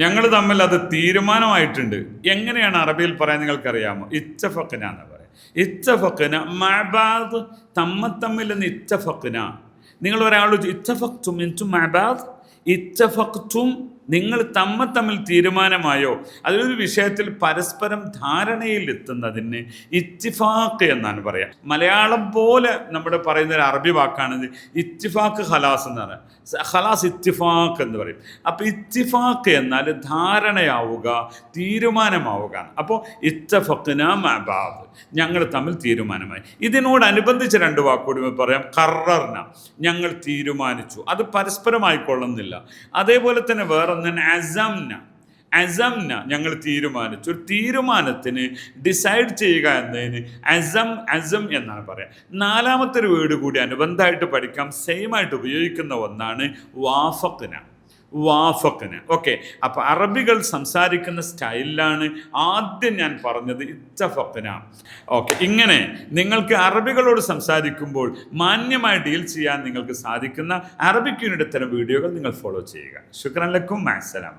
ഞങ്ങൾ തമ്മിൽ അത് തീരുമാനമായിട്ടുണ്ട്. എങ്ങനെയാണ് അറബിയിൽ പറയാൻ നിങ്ങൾക്കറിയാമോ? ഇത്തഫഖ്ന എന്ന് പറയാം. ഇത്തഫഖ്ന മഅബാദ്, തമ്മിൽ എന്ന് ഇത്തഫഖ്ന. നിങ്ങൾ ഒരാളോട് ഇത്തഫഖ്തും ഇൻതും മഅബാദ്, ഇത്തഫഖ്തും നിങ്ങൾ തമ്മിൽ തീരുമാനമായോ? അതിലൊരു വിഷയത്തിൽ പരസ്പരം ധാരണയിൽ എത്തുന്നതിന് ഇത്തിഫാഖ് എന്നാണ് പറയാം. മലയാളം പോലെ നമ്മുടെ പറയുന്ന ഒരു അറബി വാക്കാണിത്. ഇത്തിഫാഖ് ഖലാസ് എന്ന് പറയാം. ഖലാസ് ഇത്തിഫാഖ് എന്ന് പറയും. അപ്പോൾ ഇത്തിഫാഖ് എന്നാൽ ധാരണയാവുക, തീരുമാനമാവുക. അപ്പോൾ ഇത്തഫഖ്ന മഅബാദ്, ഞങ്ങൾ തമ്മിൽ തീരുമാനമായി. ഇതിനോടനുബന്ധിച്ച് രണ്ട് വാക്കുകൂടി പറയാം. ഖറർന, ഞങ്ങൾ തീരുമാനിച്ചു. അത് പരസ്പരമായിക്കൊള്ളുന്നില്ല. അതേപോലെ തന്നെ വേറെ അസംന, ഞങ്ങൾ തീരുമാനിച്ചു. ഒരു തീരുമാനത്തിന് ഡിസൈഡ് ചെയ്യുക എന്നതിന് അസം എന്നാണ് പറയാം. നാലാമത്തെ ഒരു വേർഡ് കൂടി അനുബന്ധമായിട്ട് പഠിക്കാം. സെയിം ആയിട്ട് ഉപയോഗിക്കുന്ന ഒന്നാണ് വാഫഖ്ന. ഓക്കെ, അപ്പോൾ അറബികൾ സംസാരിക്കുന്ന സ്റ്റൈലിലാണ് ആദ്യം ഞാൻ പറഞ്ഞത് ഇത്തഫഖ്ന. ഓക്കെ, ഇങ്ങനെ നിങ്ങൾക്ക് അറബികളോട് സംസാരിക്കുമ്പോൾ മാന്യമായി ഡീൽ ചെയ്യാൻ നിങ്ങൾക്ക് സാധിക്കുന്ന അറബിക് യൂണിറ്റ് തരം വീഡിയോകൾ നിങ്ങൾ ഫോളോ ചെയ്യുക. ശുക്രൻ ലക്കും, മഅസ്സലാമ.